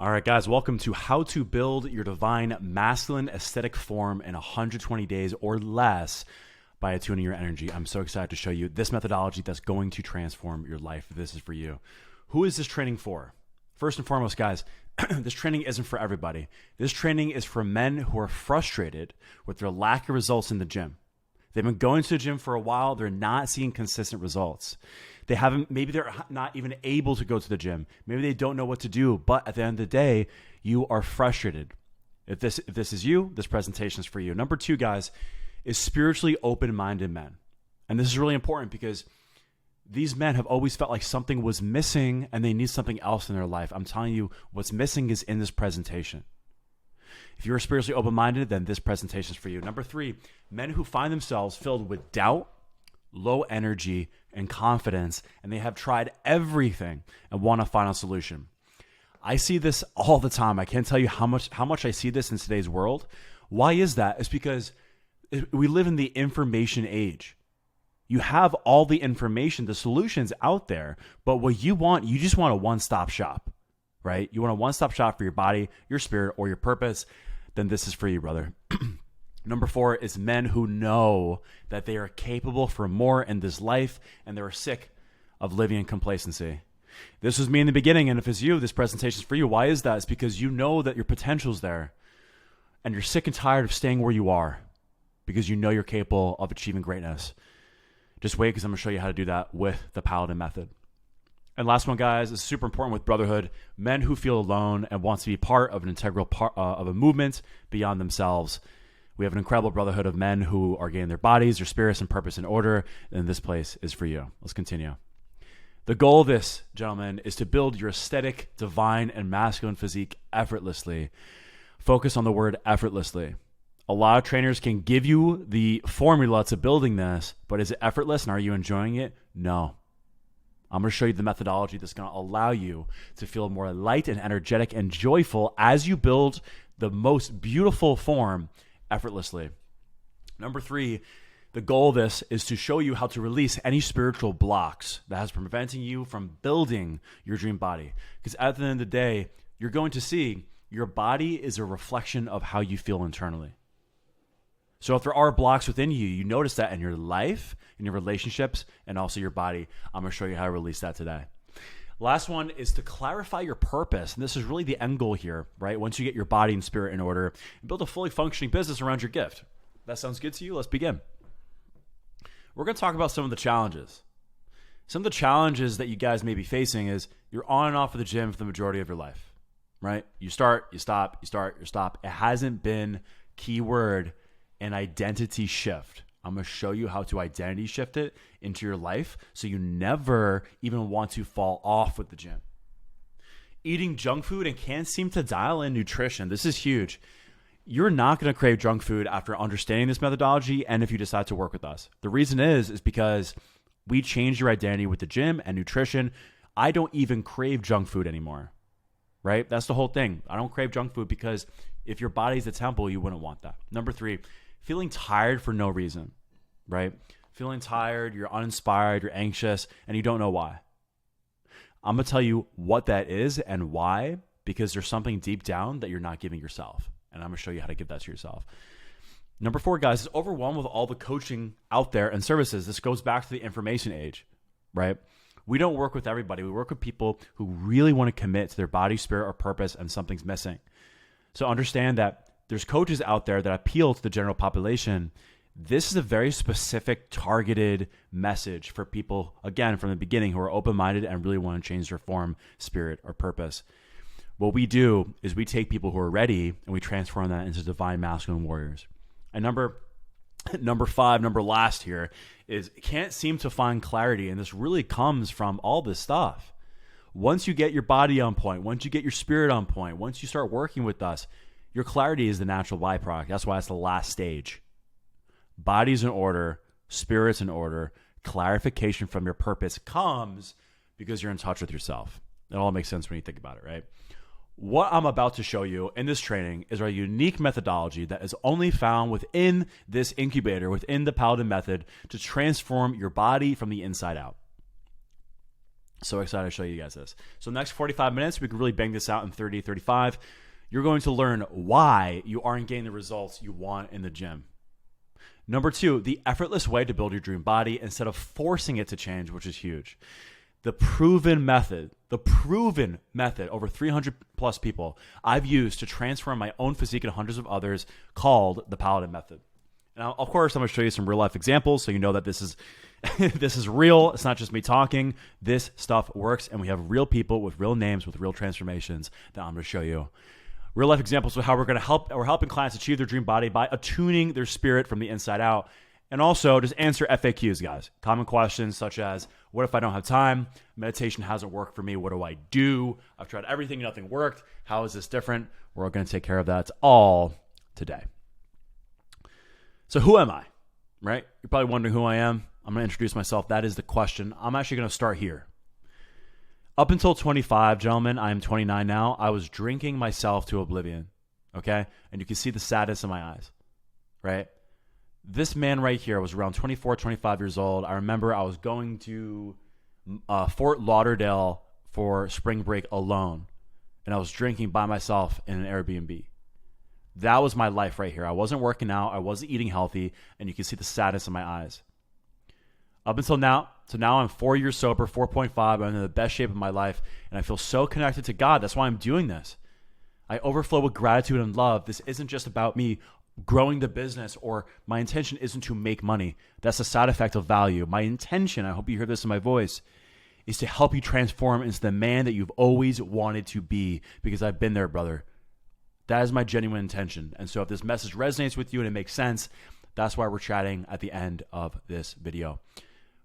All right, guys, welcome to How to Build Your Divine Masculine Aesthetic Form in 120 Days or Less by Attuning Your Energy. I'm so excited to show you this methodology that's going to transform your life. This is for you. Who is this training for? First and foremost, guys, this training isn't for everybody. This training is for men who are frustrated with their lack of results in the gym. They've been going to the gym for a while. They're not seeing consistent results. Maybe they're not even able to go to the gym. Maybe they don't know what to do. But at the end of the day, you are frustrated. If this is you, this presentation is for you. Number two, guys, is spiritually open-minded men. And this is really important because these men have always felt like something was missing and they need something else in their life. I'm telling you, what's missing is in this presentation. If you're spiritually open-minded, then this presentation is for you. Number three, men who find themselves filled with doubt, low energy, and confidence, and they have tried everything and want a final solution. I see this all the time. I can't tell you how much I see this in today's world. Why is that? It's because we live in the information age. You have all the information, the solutions out there, but what you just want a one-stop shop, right? You want a one-stop shop for your body, your spirit, or your purpose. Then this is for you, brother. Number four is men who know that they are capable for more in this life and they're sick of living in complacency. This was me in the beginning, and if it's you, this presentation is for you. Why is that? It's because you know that your potential is there and you're sick and tired of staying where you are because you know you're capable of achieving greatness. Just wait, because I'm going to show you how to do that with the Paladin method. And last one, guys, is super important with brotherhood. Men who feel alone and want to be part of an integral part of a movement beyond themselves. We have an incredible brotherhood of men who are getting their bodies, their spirits, and purpose in order, and this place is for you. Let's continue. The goal of this, gentlemen, is to build your aesthetic, divine, and masculine physique effortlessly. Focus on the word effortlessly. A lot of trainers can give you the formula to building this, but is it effortless and are you enjoying it? No. I'm going to show you the methodology that's going to allow you to feel more light and energetic and joyful as you build the most beautiful form effortlessly. Number three, the goal of this is to show you how to release any spiritual blocks that has been preventing you from building your dream body. Because at the end of the day, you're going to see your body is a reflection of how you feel internally. So if there are blocks within you, you notice that in your life, in your relationships, and also your body. I'm going to show you how to release that today. Last one is to clarify your purpose. And this is really the end goal here, right? Once you get your body and spirit in order, build a fully functioning business around your gift. That sounds good to you? Let's begin. We're going to talk about some of the challenges. Some of the challenges that you guys may be facing is you're on and off of the gym for the majority of your life, right? You start, you stop, you start, you stop. It hasn't been keyword an identity shift. I'm going to show you how to identity shift it into your life so you never even want to fall off with the gym. Eating junk food and can't seem to dial in nutrition. This is huge. You're not going to crave junk food after understanding this methodology and if you decide to work with us. The reason is because we changed your identity with the gym and nutrition. I don't even crave junk food anymore, right? That's the whole thing. I don't crave junk food because if your body's the temple, you wouldn't want that. Number three, feeling tired for no reason, right? Feeling tired, you're uninspired, you're anxious, and you don't know why. I'm going to tell you what that is and why, because there's something deep down that you're not giving yourself. And I'm going to show you how to give that to yourself. Number four, guys, is overwhelmed with all the coaching out there and services. This goes back to the information age, right? We don't work with everybody. We work with people who really want to commit to their body, spirit, or purpose, and something's missing. So understand that there's coaches out there that appeal to the general population. This is a very specific, targeted message for people, again, from the beginning, who are open-minded and really want to change their form, spirit, or purpose. What we do is we take people who are ready and we transform that into divine masculine warriors. And number last here is can't seem to find clarity. And this really comes from all this stuff. Once you get your body on point, once you get your spirit on point, once you start working with us, your clarity is the natural byproduct. That's why it's the last stage. Body's in order, spirit's in order, clarification from your purpose comes because you're in touch with yourself. It all makes sense when you think about it, right? What I'm about to show you in this training is our unique methodology that is only found within this incubator, within the Paladin method, to transform your body from the inside out. So excited to show you guys this. So next 45 minutes, we can really bang this out in 30, 35. You're going to learn why you aren't getting the results you want in the gym. Number 2, the effortless way to build your dream body instead of forcing it to change, which is huge. The proven method, over 300 plus people I've used to transform my own physique and hundreds of others, called the Paladin Method. Now, of course, I'm going to show you some real life examples so you know that this is this is real. It's not just me talking. This stuff works, and we have real people with real names with real transformations that I'm going to show you. Real life examples of how we're helping clients achieve their dream body by attuning their spirit from the inside out. And also just answer FAQs, guys. Common questions such as, what if I don't have time? Meditation hasn't worked for me. What do I do? I've tried everything. Nothing worked. How is this different? We're going to take care of that all today. So who am I? Right? You're probably wondering who I am. I'm going to introduce myself. That is the question. I'm actually going to start here. Up until 25, gentlemen, I am 29 now. I was drinking myself to oblivion. Okay? And you can see the sadness in my eyes. Right? This man right here was around 24, 25 years old. I remember I was going to Fort Lauderdale for spring break alone, and I was drinking by myself in an Airbnb. That was my life right here. I wasn't working out. I wasn't eating healthy, and you can see the sadness in my eyes. Up until now, so now I'm 4 years sober, 4.5. I'm in the best shape of my life, and I feel so connected to God. That's why I'm doing this. I overflow with gratitude and love. This isn't just about me growing the business, or my intention isn't to make money. That's a side effect of value. My intention, I hope you hear this in my voice, is to help you transform into the man that you've always wanted to be, because I've been there, brother. That is my genuine intention. And so if this message resonates with you and it makes sense, that's why we're chatting at the end of this video.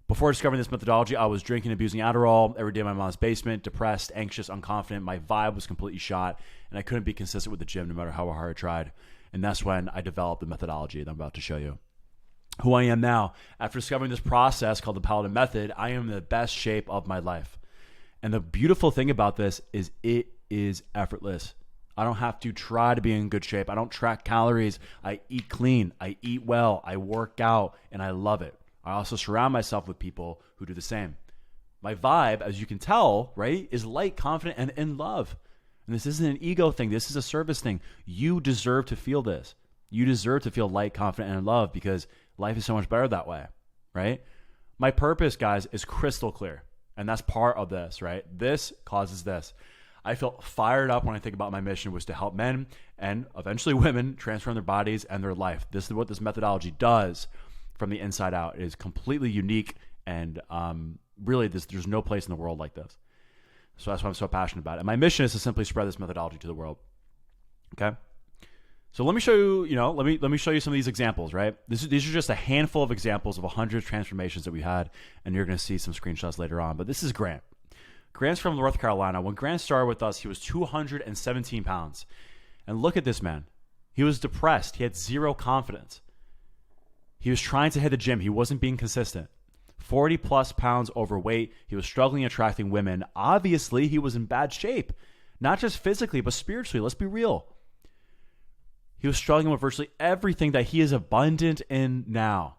Before discovering this methodology, I was drinking, abusing Adderall every day in my mom's basement, depressed, anxious, unconfident. My vibe was completely shot, and I couldn't be consistent with the gym no matter how hard I tried. And that's when I developed the methodology that I'm about to show you. Who I am now, after discovering this process called the Paladin Method, I am in the best shape of my life. And the beautiful thing about this is it is effortless. I don't have to try to be in good shape. I don't track calories. I eat clean. I eat well. I work out, and I love it. I also surround myself with people who do the same. My vibe, as you can tell, right, is light, confident, and in love. And this isn't an ego thing. This is a service thing. You deserve to feel this. You deserve to feel light, confident, and in love, because life is so much better that way, right? My purpose, guys, is crystal clear. And that's part of this, right? This causes this. I feel fired up when I think about my mission was to help men and eventually women transform their bodies and their life. This is what this methodology does from the inside out. It is completely unique, and really there's no place in the world like this. So that's why I'm so passionate about it. And my mission is to simply spread this methodology to the world. Okay? So let me show you, let me show you some of these examples, right? These are just a handful of examples of 100 transformations that we had, and you're going to see some screenshots later on. But this is Grant. Grant's from North Carolina. When Grant started with us, he was 217 pounds. And look at this man. He was depressed. He had zero confidence. He was trying to hit the gym. He wasn't being consistent. 40 plus pounds overweight. He was struggling attracting women. Obviously, he was in bad shape. Not just physically, but spiritually. Let's be real. He was struggling with virtually everything that he is abundant in now.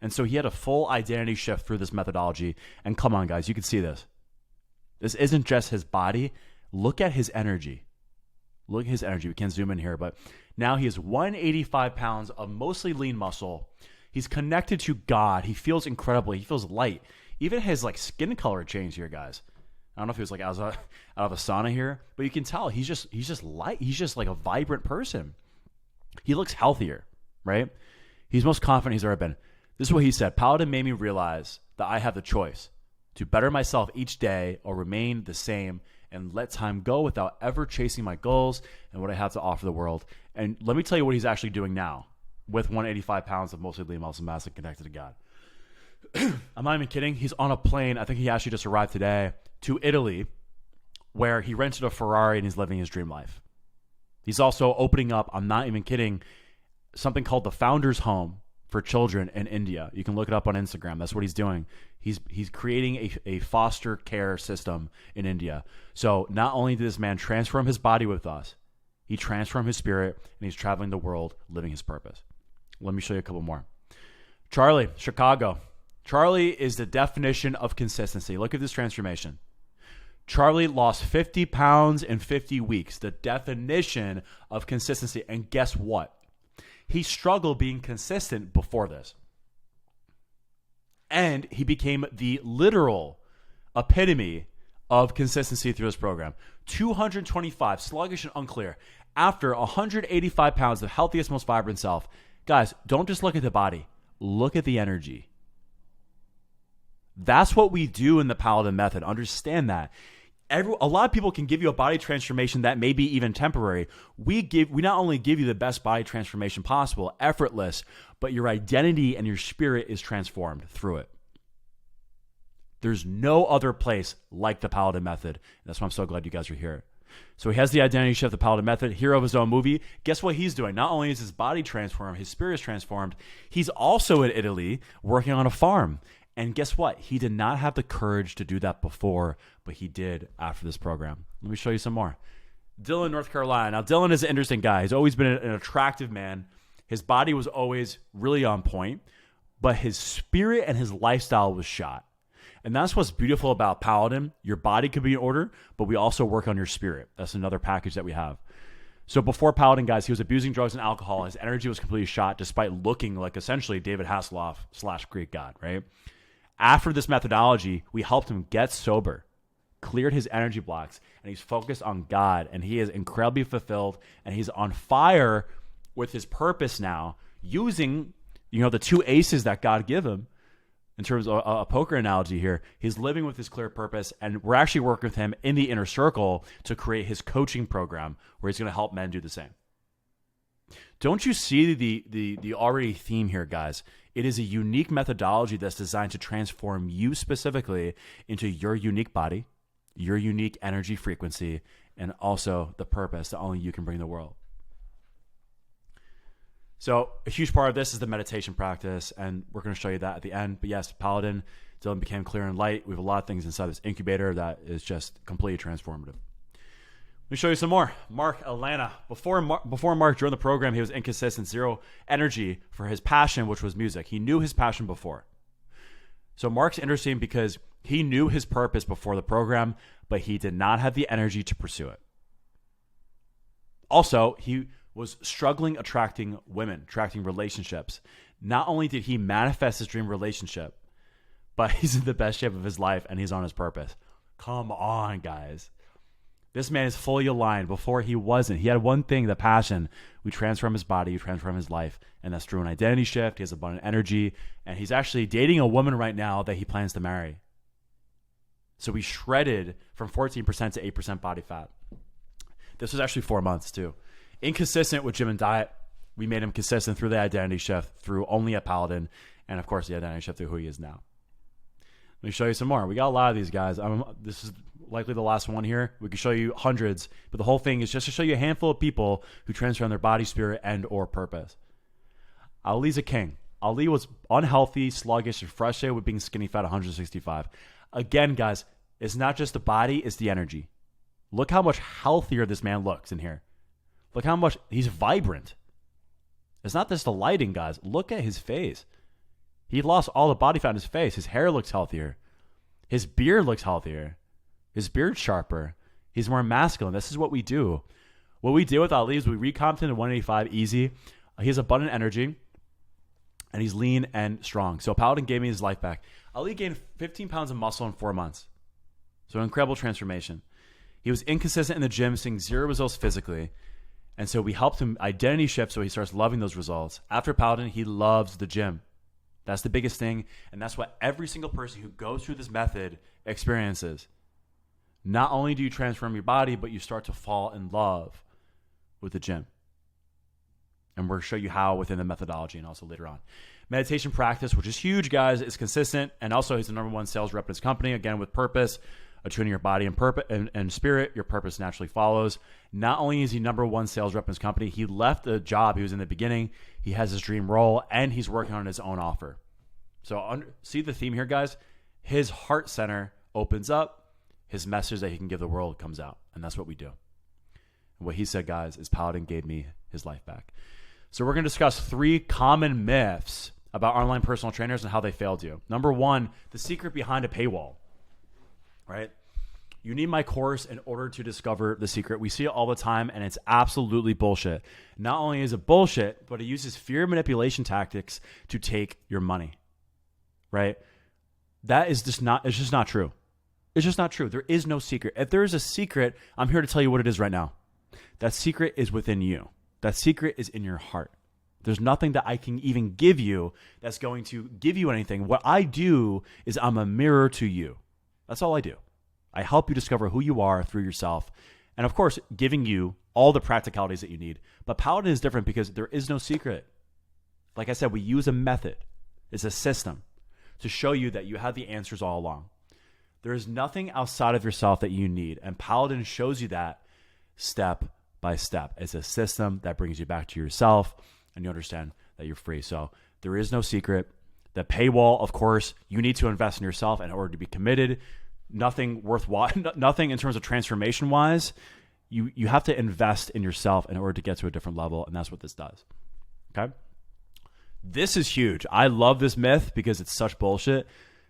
And so he had a full identity shift through this methodology. And come on, guys, you can see this. This isn't just his body. Look at his energy. Look at his energy. We can't zoom in here, but now he has 185 pounds of mostly lean muscle. He's connected to God. He feels incredible. He feels light. Even his skin color changed here, guys. I don't know if he was out of a sauna here, but you can tell he's just light. He's just like a vibrant person. He looks healthier, right? He's most confident he's ever been. This is what he said. Paladin made me realize that I have the choice to better myself each day or remain the same and let time go without ever chasing my goals and what I have to offer the world. And let me tell you what he's actually doing now with 185 pounds of mostly lean muscle mass and connected to God. I'm not even kidding. He's on a plane. I think he actually just arrived today to Italy, where he rented a Ferrari and he's living his dream life. He's also opening up, I'm not even kidding, something called the Founders Home for children in India. You can look it up on Instagram. That's what he's doing. He's creating a foster care system in India. So not only did this man transform his body with us, he transformed his spirit, and he's traveling the world living his purpose. Let me show you a couple more. Charlie, Chicago. Charlie is the definition of consistency. Look at this transformation. Charlie lost 50 pounds in 50 weeks, the definition of consistency. And guess what? He struggled being consistent before this. And he became the literal epitome of consistency through this program. 225, sluggish and unclear, after 185 pounds, the healthiest, most vibrant self. Guys, don't just look at the body. Look at the energy. That's what we do in the Paladin method. Understand that. A lot of people can give you a body transformation that may be even temporary. We not only give you the best body transformation possible, effortless, but your identity and your spirit is transformed through it. There's no other place like the Paladin method. That's why I'm so glad you guys are here. So he has the identity shift, the Paladin method, hero of his own movie. Guess what he's doing? Not only is his body transformed, his spirit is transformed, he's also in Italy working on a farm. And guess what? He did not have the courage to do that before, but he did after this program. Let me show you some more. Dylan, North Carolina. Now, Dylan is an interesting guy. He's always been an attractive man. His body was always really on point, but his spirit and his lifestyle was shot. And that's what's beautiful about Paladin. Your body could be in order, but we also work on your spirit. That's another package that we have. So before Paladin, guys, he was abusing drugs and alcohol. His energy was completely shot despite looking like essentially David Hasselhoff / Greek god, right? After this methodology, we helped him get sober, cleared his energy blocks, and he's focused on God, and he is incredibly fulfilled, and he's on fire with his purpose now, using, the two aces that God gave him. In terms of a poker analogy here, he's living with his clear purpose, and we're actually working with him in the inner circle to create his coaching program where he's going to help men do the same. Don't you see the already theme here, guys? It is a unique methodology that's designed to transform you specifically into your unique body, your unique energy frequency, and also the purpose that only you can bring to the world. So a huge part of this is the meditation practice, and we're going to show you that at the end. But yes, Paladin, Dylan became clear and light. We have a lot of things inside this incubator that is just completely transformative. Let me show you some more. Mark, Atlanta. Before Mark joined the program, he was inconsistent, zero energy for his passion, which was music. He knew his passion before. So Mark's interesting because he knew his purpose before the program, but he did not have the energy to pursue it. Also, he was struggling attracting women, attracting relationships. Not only did he manifest his dream relationship, but he's in the best shape of his life and he's on his purpose. Come on, guys. This man is fully aligned. Before he wasn't. He had one thing, the passion. We transform his body, we transform his life, and that's through an identity shift. He has abundant energy, and he's actually dating a woman right now that he plans to marry. So we shredded from 14% to 8% body fat. This was actually 4 months too. Inconsistent with gym and diet. We made him consistent through the identity shift, through only a Paladin, and of course the identity shift through who he is now. Let me show you some more. We got a lot of these guys. This is likely the last one here. We could show you hundreds, but the whole thing is just to show you a handful of people who transform their body, spirit, and or purpose. Ali's a king. Ali was unhealthy, sluggish, and frustrated with being skinny fat 165. Again, guys, it's not just the body, it's the energy. Look how much healthier this man looks in here. Look how much he's vibrant. It's not just the lighting, guys. Look at his face. He lost all the body fat in his face. His hair looks healthier. His beard looks healthier. His beard's sharper. He's more masculine. This is what we do. What we did with Ali is we recomped him to 185 easy. He has abundant energy, and he's lean and strong. So Paladin gave me his life back. Ali gained 15 pounds of muscle in 4 months. So an incredible transformation. He was inconsistent in the gym, seeing zero results physically. And so we helped him identity shift so he starts loving those results. After Paladin, he loves the gym. That's the biggest thing. And that's what every single person who goes through this method experiences. Not only do you transform your body, but you start to fall in love with the gym. And we're going to show you how within the methodology and also later on. Meditation practice, which is huge, guys, is consistent. And also he's the #1 sales rep in his company, again, with purpose. Attuning your body and purpose and spirit, your purpose naturally follows. Not only is he #1 sales rep in his company, he left the job he was in the beginning. He has his dream role, and he's working on his own offer. So see the theme here, guys? His heart center opens up. His message that he can give the world comes out, and that's what we do. And what he said, guys, is Paladin gave me his life back. So we're going to discuss 3 common myths about online personal trainers and how they failed you. #1, the secret behind a paywall. Right? You need my course in order to discover the secret. We see it all the time, and it's absolutely bullshit. Not only is it bullshit, but it uses fear manipulation tactics to take your money, right? That is just not, it's just not true. It's just not true. There is no secret. If there is a secret, I'm here to tell you what it is right now. That secret is within you. That secret is in your heart. There's nothing that I can even give you that's going to give you anything. What I do is I'm a mirror to you. That's all I do. I help you discover who you are through yourself. And of course, giving you all the practicalities that you need. But Paladin is different because there is no secret. Like I said, we use a method. It's a system to show you that you have the answers all along. There is nothing outside of yourself that you need. And Paladin shows you that step by step. It's a system that brings you back to yourself, and you understand that you're free. So there is no secret. The paywall, of course, you need to invest in yourself in order to be committed. Nothing worthwhile, nothing in terms of transformation wise. You have to invest in yourself in order to get to a different level, and that's what this does. Okay? This is huge. I love this myth because it's such bullshit,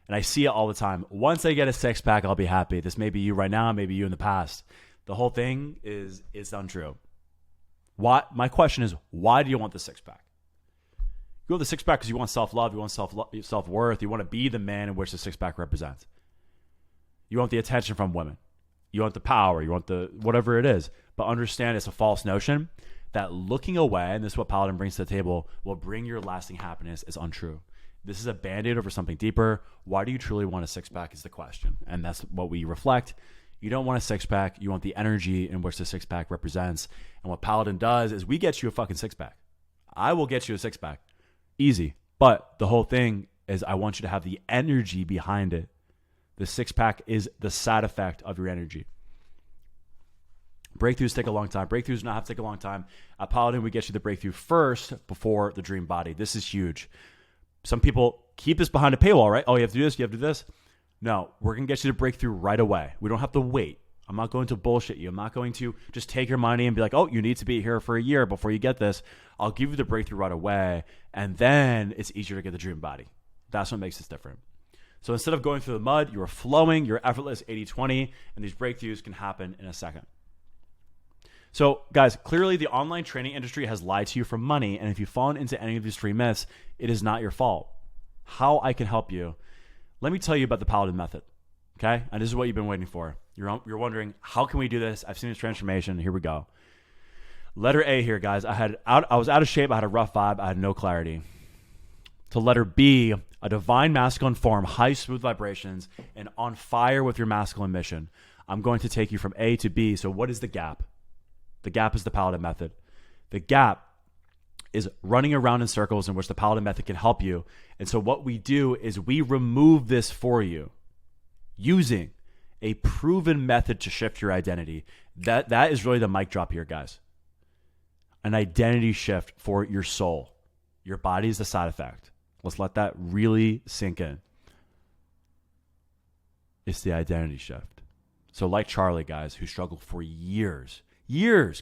and I see it all the time. Once I get a six-pack, I'll be happy. This may be you right now, maybe you in the past. The whole thing is untrue. My question is, why do you want the six-pack? You want the six-pack because you want self-love, you want self-worth, you want to be the man in which the six-pack represents. You want the attention from women. You want the power. You want the whatever it is. But understand it's a false notion that looking away, and this is what Paladin brings to the table, will bring your lasting happiness is untrue. This is a Band-Aid over something deeper. Why do you truly want a six-pack is the question. And that's what we reflect. You don't want a six-pack. You want the energy in which the six-pack represents. And what Paladin does is we get you a fucking six-pack. I will get you a six-pack. Easy. But the whole thing is I want you to have the energy behind it. The six-pack is the side effect of your energy. Breakthroughs take a long time. Breakthroughs do not have to take a long time. At Paladin, we get you the breakthrough first before the dream body. This is huge. Some people keep this behind a paywall, right? Oh, you have to do this, you have to do this. No, we're going to get you the breakthrough right away. We don't have to wait. I'm not going to bullshit you. I'm not going to just take your money and be like, oh, you need to be here for a year before you get this. I'll give you the breakthrough right away, and then it's easier to get the dream body. That's what makes this different. So instead of going through the mud, you're flowing, you're effortless 80-20, and these breakthroughs can happen in a second. So guys, clearly the online training industry has lied to you for money, and if you've fallen into any of these three myths, it is not your fault. How I can help you? Let me tell you about the Paladin method, okay? And this is what you've been waiting for. You're wondering, how can we do this? I've seen this transformation. Here we go. Letter A here, guys. I was out of shape. I had a rough vibe. I had no clarity. To letter B, a divine masculine form, high smooth vibrations, and on fire with your masculine mission. I'm going to take you from A to B. So what is the gap? The gap is the Paladin method. The gap is running around in circles in which the Paladin method can help you. And so what we do is we remove this for you using a proven method to shift your identity. That is really the mic drop here, guys. An identity shift for your soul. Your body is the side effect. Let's let that really sink in. It's the identity shift. So like Charlie, guys, who struggled for years,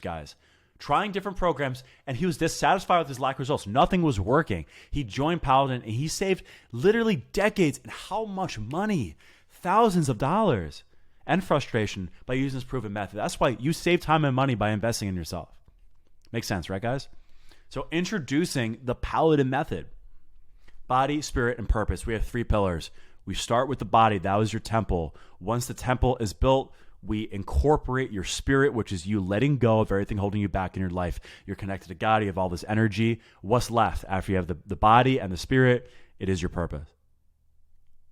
guys, trying different programs, and he was dissatisfied with his lack of results. Nothing was working. He joined Paladin, and he saved literally decades and how much money? Thousands of dollars and frustration by using this proven method. That's why you save time and money by investing in yourself. Makes sense, right, guys? So introducing the Paladin method. Body, spirit, and purpose. We have three pillars. We start with the body. That was your temple. Once the temple is built, we incorporate your spirit, which is you letting go of everything holding you back in your life. You're connected to God. You have all this energy. What's left after you have the body and the spirit? It is your purpose,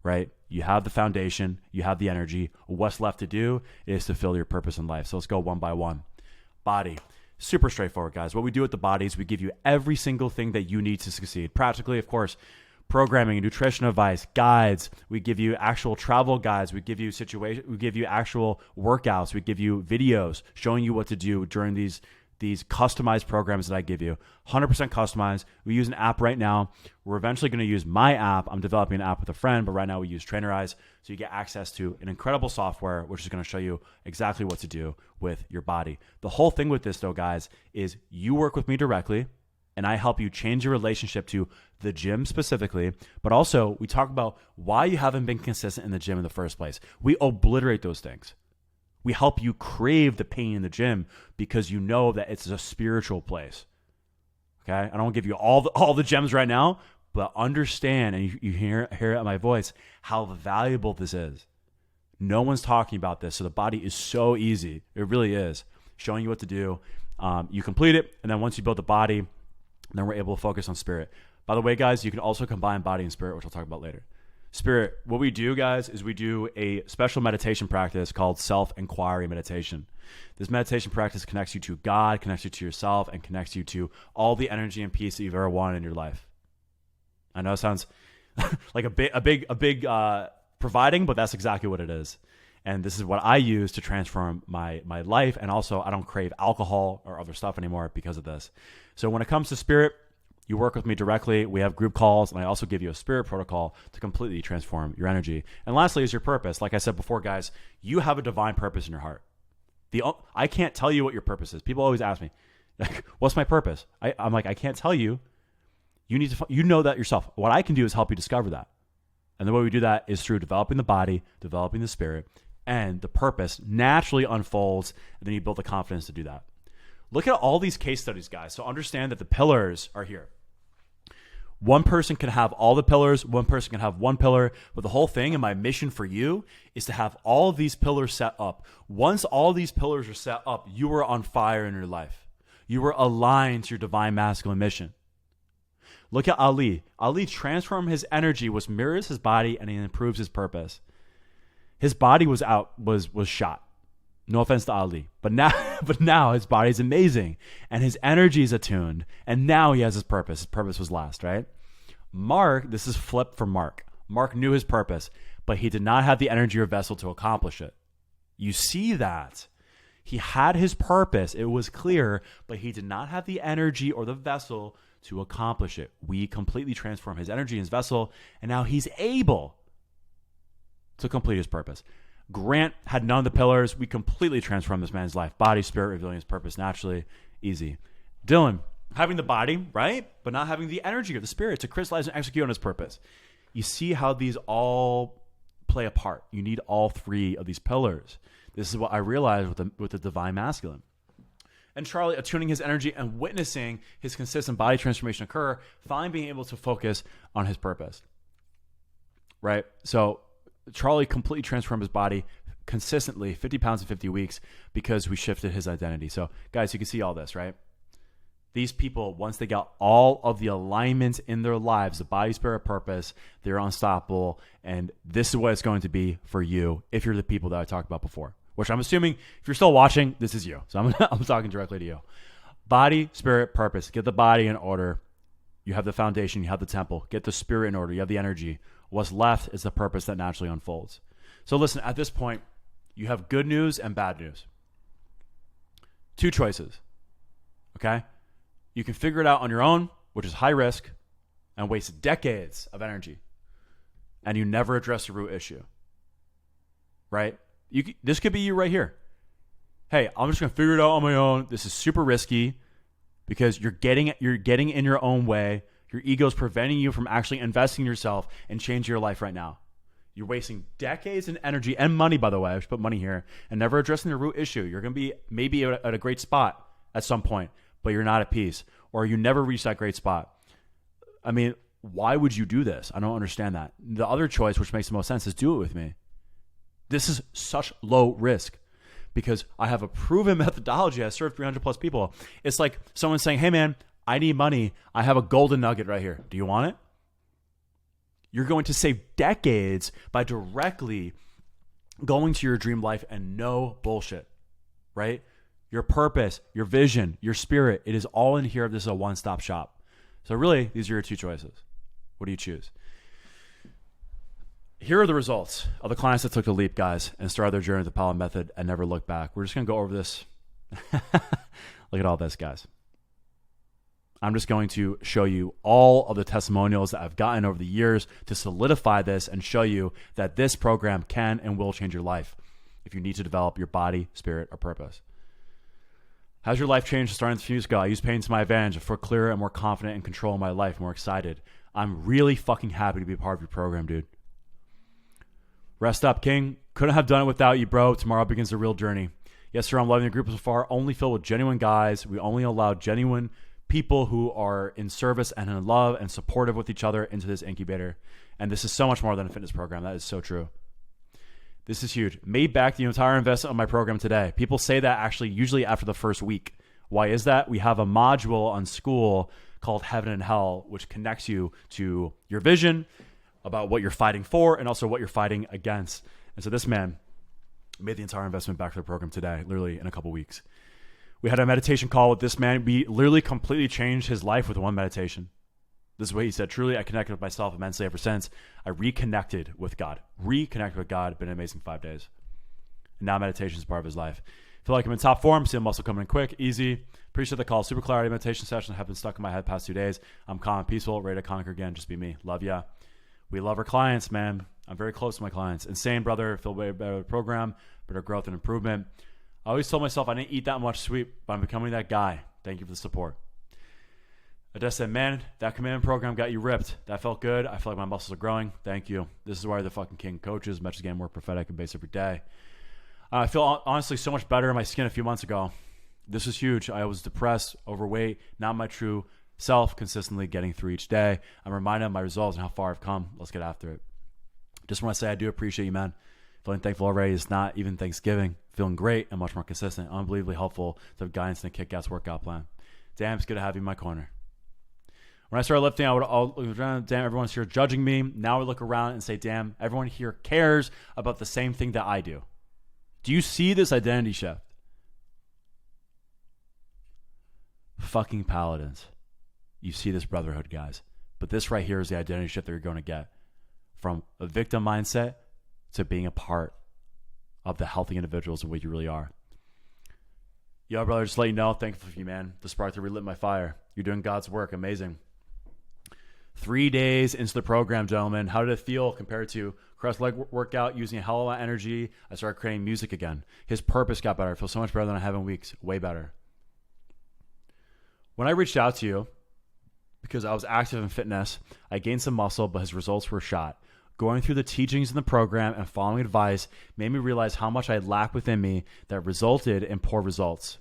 right? You have the foundation. You have the energy. What's left to do is to fill your purpose in life. So let's go one by one. Body. Super straightforward, guys. What we do with the body is we give you every single thing that you need to succeed. Practically, of course, programming, nutrition advice, guides. We give you actual travel guides. We give you actual workouts. We give you videos showing you what to do during these customized programs that I give you. 100% customized. We use an app right now. We're eventually going to use my app. I'm developing an app with a friend, but right now we use Trainer Eyes. So you get access to an incredible software, which is going to show you exactly what to do with your body. The whole thing with this, though, guys, is you work with me directly, and I help you change your relationship to the gym specifically, but also we talk about why you haven't been consistent in the gym in the first place. We obliterate those things. We help you crave the pain in the gym because you know that it's a spiritual place. Okay? I don't give you all the gems right now, but understand, and you hear it in my voice, how valuable this is. No one's talking about this, so the body is so easy. It really is. Showing you what to do. You complete it, and then once you build the body, then we're able to focus on spirit. By the way, guys, you can also combine body and spirit, which I'll talk about later. Spirit, what we do, guys, is we do a special meditation practice called self-inquiry meditation. This meditation practice connects you to God, connects you to yourself, and connects you to all the energy and peace that you've ever wanted in your life. I know it sounds like a big providing, but that's exactly what it is. And this is what I use to transform my life. And also, I don't crave alcohol or other stuff anymore because of this. So when it comes to spirit, you work with me directly. We have group calls, and I also give you a spirit protocol to completely transform your energy. And lastly is your purpose. Like I said before, guys, you have a divine purpose in your heart. I can't tell you what your purpose is. People always ask me, like, what's my purpose? I'm like, I can't tell you. You need to, you know that yourself. What I can do is help you discover that. And the way we do that is through developing the body, developing the spirit, and the purpose naturally unfolds, and then you build the confidence to do that. Look at all these case studies, guys. So understand that the pillars are here. One person can have all the pillars. One person can have one pillar. But the whole thing and my mission for you is to have all of these pillars set up. Once all these pillars are set up, you are on fire in your life. You are aligned to your divine masculine mission. Look at Ali. Ali transformed his energy, which mirrors his body, and he improves his purpose. His body was shot. No offense to Ali, but now his body's amazing, and his energy is attuned, and now he has his purpose. His purpose was last, right? Mark, this is flipped for Mark. Mark knew his purpose, but he did not have the energy or vessel to accomplish it. You see that? He had his purpose. It was clear, but he did not have the energy or the vessel to accomplish it. We completely transformed his energy and his vessel, and now he's able to complete his purpose. Grant had none of the pillars. We completely transformed this man's life. Body, spirit, revealing his purpose naturally. Easy. Dylan, having the body, right? But not having the energy or the spirit to crystallize and execute on his purpose. You see how these all play a part. You need all three of these pillars. This is what I realized with the divine masculine. And Charlie, attuning his energy and witnessing his consistent body transformation occur, finally being able to focus on his purpose. Right? So Charlie completely transformed his body consistently, 50 pounds in 50 weeks, because we shifted his identity. So guys, you can see all this, right? These people, once they got all of the alignments in their lives, the body, spirit, purpose, they're unstoppable. And this is what it's going to be for you if you're the people that I talked about before, which I'm assuming if you're still watching, this is you. So I'm talking directly to you. Body, spirit, purpose. Get the body in order. You have the foundation. You have the temple. Get the spirit in order. You have the energy. What's left is the purpose that naturally unfolds. So listen, at this point, you have good news and bad news. Two choices, okay? You can figure it out on your own, which is high risk, and waste decades of energy, and you never address the root issue, right? This could be you right here. Hey, I'm just going to figure it out on my own. This is super risky because you're getting in your own way. Your ego is preventing you from actually investing in yourself and changing your life right now. You're wasting decades and energy and money, by the way. I should put money here, and never addressing the root issue. You're going to be maybe at a great spot at some point, but you're not at peace, or you never reach that great spot. I mean, why would you do this? I don't understand that. The other choice, which makes the most sense, is do it with me. This is such low risk because I have a proven methodology. I served 300 plus people. It's like someone saying, hey man, I need money. I have a golden nugget right here. Do you want it? You're going to save decades by directly going to your dream life and no bullshit, right? Your purpose, your vision, your spirit, it is all in here. This is a one-stop shop. So really, these are your two choices. What do you choose? Here are the results of the clients that took the leap, guys, and started their journey with the Power Method and never looked back. We're just going to go over this. Look at all this, guys. I'm just going to show you all of the testimonials that I've gotten over the years to solidify this and show you that this program can and will change your life if you need to develop your body, spirit, or purpose. How's your life changed starting a few years ago? I use pain to my advantage. I feel clearer and more confident in control of my life, more excited. I'm really fucking happy to be a part of your program, dude. Rest up, King. Couldn't have done it without you, bro. Tomorrow begins the real journey. Yes, sir, I'm loving the group so far. Only filled with genuine guys. We only allow genuine people who are in service and in love and supportive with each other into this incubator. And this is so much more than a fitness program. That is so true. This is huge. Made back the entire investment of my program today. People say that actually usually after the first week. Why is that? We have a module on school called Heaven and Hell, which connects you to your vision about what you're fighting for and also what you're fighting against. And so this man made the entire investment back to the program today, literally in a couple weeks. We had a meditation call with this man. We literally completely changed his life with one meditation. This is what he said. Truly, I connected with myself immensely ever since. I reconnected with God. Been an amazing 5 days. And now meditation is part of his life. Feel like I'm in top form. See the muscle coming in quick, easy. Appreciate the call. Super clarity meditation sessions have been stuck in my head past 2 days. I'm calm and peaceful, ready to conquer again. Just be me. Love ya. We love our clients, man. I'm very close to my clients. Insane, brother. Feel way better with the program, better growth and improvement. I always told myself I didn't eat that much sweet, but I'm becoming that guy. Thank you for the support. I just said, man, that commitment program got you ripped. That felt good. I feel like my muscles are growing. Thank you. This is why the fucking king coaches, much as getting more prophetic and base every day. I feel honestly so much better in my skin a few months ago. This was huge. I was depressed, overweight, not my true self, consistently getting through each day. I'm reminded of my results and how far I've come. Let's get after it. Just want to say I do appreciate you, man. Feeling thankful already. It's not even Thanksgiving. Feeling great and much more consistent. Unbelievably helpful to have guidance and a kick-ass workout plan. Damn, it's good to have you in my corner. When I started lifting, I would all, damn, everyone's here judging me. Now I look around and say, damn, everyone here cares about the same thing that I do. Do you see this identity shift? Fucking paladins. You see this brotherhood, guys. But this right here is the identity shift that you're going to get. From a victim mindset to being a part of the healthy individuals of what you really are. Yo, brother, just let you know, thankful for you, man. The spark that relit my fire. You're doing God's work. Amazing. 3 days into the program, gentlemen. How did it feel compared to cross leg workout using a hell of a lot of energy? I started creating music again. His purpose got better. I feel so much better than I have in weeks. Way better. When I reached out to you, because I was active in fitness, I gained some muscle, but his results were shot. Going through the teachings in the program and following advice made me realize how much I lacked within me that resulted in poor results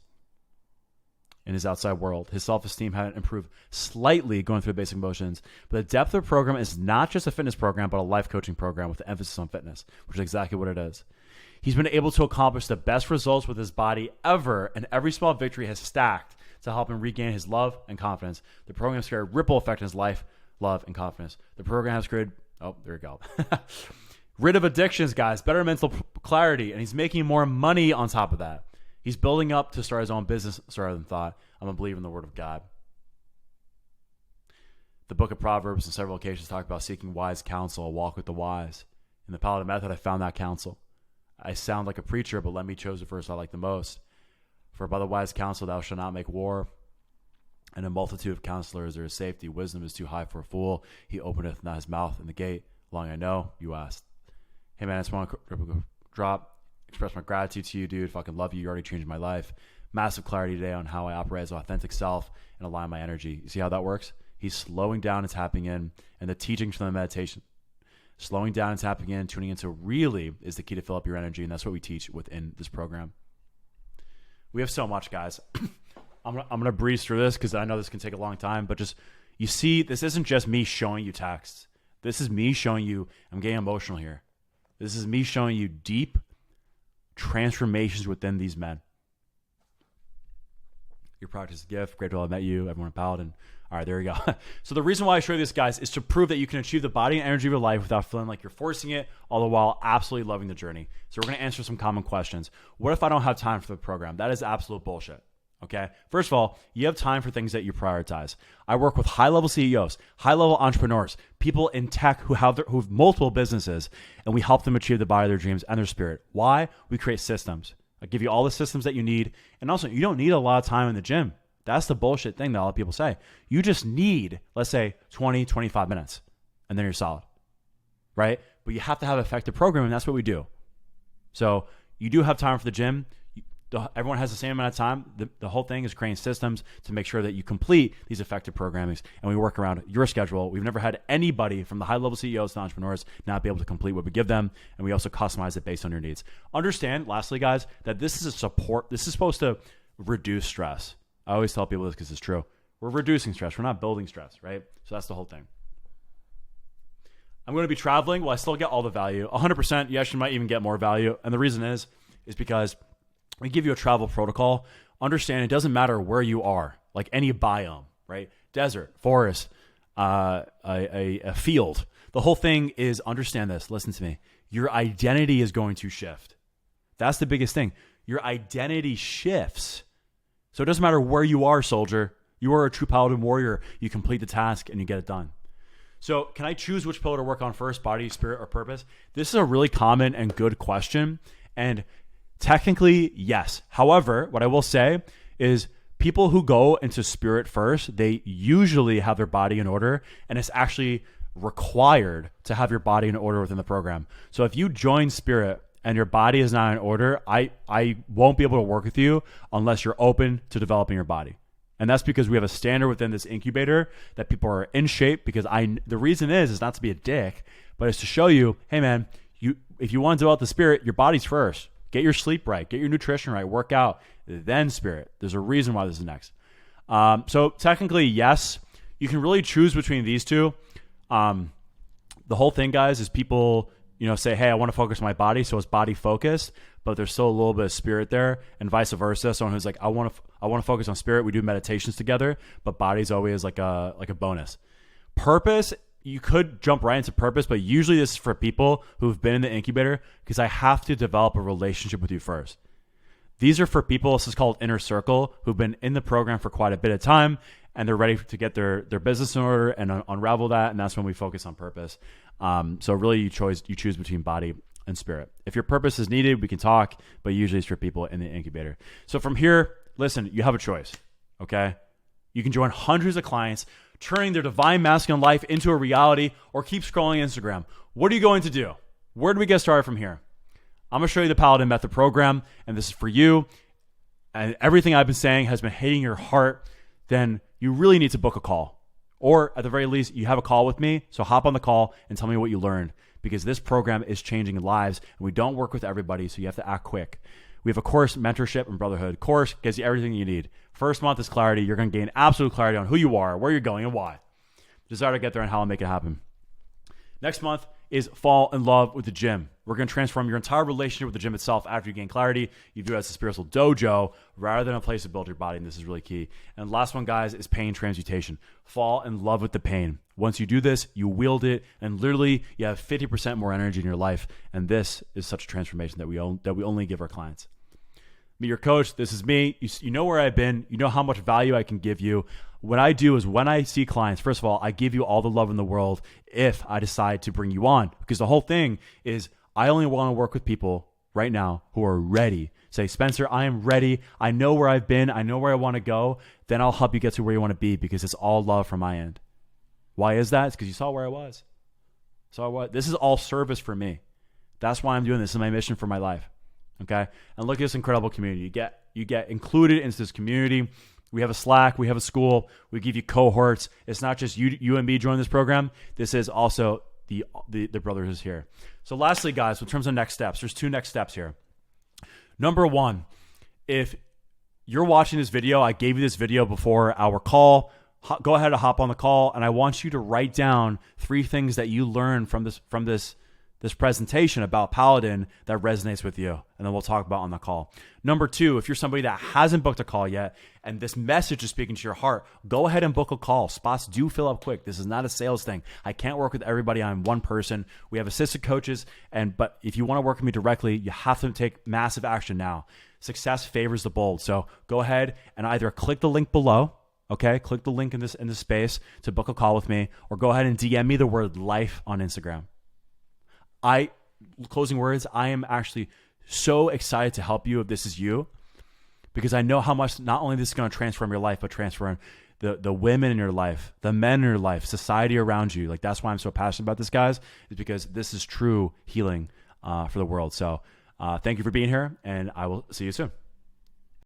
in his outside world. His self-esteem hadn't improved slightly going through the basic motions, but the depth of the program is not just a fitness program, but a life coaching program with emphasis on fitness, which is exactly what it is. He's been able to accomplish the best results with his body ever, and every small victory has stacked to help him regain his love and confidence. The program has created a ripple effect in his life, love, and confidence. The program has created oh, there we go. Rid of addictions, guys. Better mental clarity. And he's making more money on top of that. He's building up to start his own business rather than thought. I'm a believer in the word of God. The book of Proverbs on several occasions talk about seeking wise counsel, a walk with the wise. In the Paladin Method, I found that counsel. I sound like a preacher, but let me choose the verse I like the most. For by the wise counsel thou shalt not make war. And a multitude of counselors there is safety. Wisdom is too high for a fool. He openeth not his mouth in the gate. Long I know, you asked. Hey man, I just want to express my gratitude to you, dude. Fucking love you. You already changed my life. Massive clarity today on how I operate as an authentic self and align my energy. You see how that works? He's slowing down and tapping in. And the teachings from the meditation. Slowing down and tapping in, tuning into really is the key to fill up your energy. And that's what we teach within this program. We have so much, guys. I'm gonna breeze through this because I know this can take a long time, but just, you see, this isn't just me showing you texts. This is me showing you, I'm getting emotional here. This is me showing you deep transformations within these men. Your product is a gift. Great to have met you. Everyone in Paladin. All right, there we go. So the reason why I show you this, guys, is to prove that you can achieve the body and energy of your life without feeling like you're forcing it, all the while absolutely loving the journey. So we're going to answer some common questions. What if I don't have time for the program? That is absolute bullshit. Okay. First of all, you have time for things that you prioritize. I work with high-level CEOs, high-level entrepreneurs, people in tech who have multiple businesses, and we help them achieve the body of their dreams and their spirit. Why? We create systems. I give you all the systems that you need. And also, you don't need a lot of time in the gym. That's the bullshit thing that a lot of people say. You just need, let's say, 20, 25 minutes, and then you're solid, right? But you have to have an effective program, and that's what we do. So you do have time for the gym. everyone has the same amount of time. The whole thing is creating systems to make sure that you complete these effective programmings, and we work around your schedule. We've never had anybody from the high-level CEOs to entrepreneurs not be able to complete what we give them, and we also customize it based on your needs. Understand, lastly, guys, that this is a support. This is supposed to reduce stress. I always tell people this because it's true. We're reducing stress. We're not building stress, right? So that's the whole thing. I'm going to be traveling. Will I still get all the value? 100%. Yes, you might even get more value. And the reason is because we give you a travel protocol. Understand it doesn't matter where you are, like any biome, right? Desert, forest, a field. The whole thing is, understand this. Listen to me. Your identity is going to shift. That's the biggest thing. Your identity shifts. So it doesn't matter where you are, soldier. You are a true paladin warrior. You complete the task and you get it done. So can I choose which pillar to work on first, body, spirit, or purpose? This is a really common and good question. And technically, yes. However, what I will say is people who go into spirit first, they usually have their body in order, and it's actually required to have your body in order within the program. So if you join spirit and your body is not in order, I won't be able to work with you unless you're open to developing your body. And that's because we have a standard within this incubator that people are in shape, because the reason is not to be a dick, but it's to show you, hey man, if you want to develop the spirit, your body's first. Get your sleep right, get your nutrition right, work out, then spirit. There's a reason why this is next. So technically, yes, you can really choose between these two. The whole thing, guys, is people, say, hey, I want to focus on my body, so it's body focused, but there's still a little bit of spirit there, and vice versa. Someone who's like, I want to focus on spirit. We do meditations together, but body's always like a bonus. Purpose, you could jump right into purpose, but usually this is for people who've been in the incubator, because I have to develop a relationship with you first. These are for people, this is called inner circle, who've been in the program for quite a bit of time, and they're ready to get their business in order and unravel that, and that's when we focus on purpose. So really you choose between body and spirit. If your purpose is needed, we can talk, but usually it's for people in the incubator. So from here, listen, you have a choice, okay? You can join hundreds of clients, turning their divine masculine life into a reality, or keep scrolling Instagram. What are you going to do? Where do we get started from here? I'm going to show you the Paladin Method program, and this is for you. And everything I've been saying has been hitting your heart, then you really need to book a call. Or at the very least, you have a call with me. So hop on the call and tell me what you learned, because this program is changing lives, and we don't work with everybody, so you have to act quick. We have a course, mentorship, and brotherhood. Course gives you everything you need. First month is clarity. You're going to gain absolute clarity on who you are, where you're going, and why. Desire to get there and how I'll make it happen. Next month is fall in love with the gym. We're going to transform your entire relationship with the gym itself after you gain clarity. You view it as a spiritual dojo rather than a place to build your body, and this is really key. And last one, guys, is pain transmutation. Fall in love with the pain. Once you do this, you wield it, and literally you have 50% more energy in your life, and this is such a transformation that we only give our clients. Me, your coach, this is me. You know where I've been. You know how much value I can give you. What I do is when I see clients, first of all, I give you all the love in the world if I decide to bring you on, because the whole thing is I only want to work with people right now who are ready. Say, Spencer, I am ready. I know where I've been. I know where I want to go. Then I'll help you get to where you want to be, because it's all love from my end. Why is that? It's because you saw where I was. This is all service for me. That's why I'm doing this. This is my mission for my life. Okay? And look at this incredible community. You get included into this community. We have a Slack. We have a school. We give you cohorts. It's not just you and me joining this program. This is also the brothers is here. So lastly, guys, in terms of next steps, there's 2 next steps here. Number 1, if you're watching this video, I gave you this video before our call. Go ahead and hop on the call, and I want you to write down 3 things that you learned from this presentation about Paladin that resonates with you, and then we'll talk about on the call. Number 2, if you're somebody that hasn't booked a call yet and this message is speaking to your heart, go ahead and book a call. Spots do fill up quick. This is not a sales thing. I can't work with everybody. I'm one person. We have assistant coaches, but if you want to work with me directly, you have to take massive action now. Success favors the bold. So go ahead and either click the link below. Okay, click the link in this space to book a call with me, or go ahead and DM me the word life on Instagram. Closing words, I am actually so excited to help you if this is you, because I know how much not only this is going to transform your life, but transform the women in your life, the men in your life, society around you. Like, that's why I'm so passionate about this, guys, is because this is true healing for the world. So thank you for being here, and I will see you soon.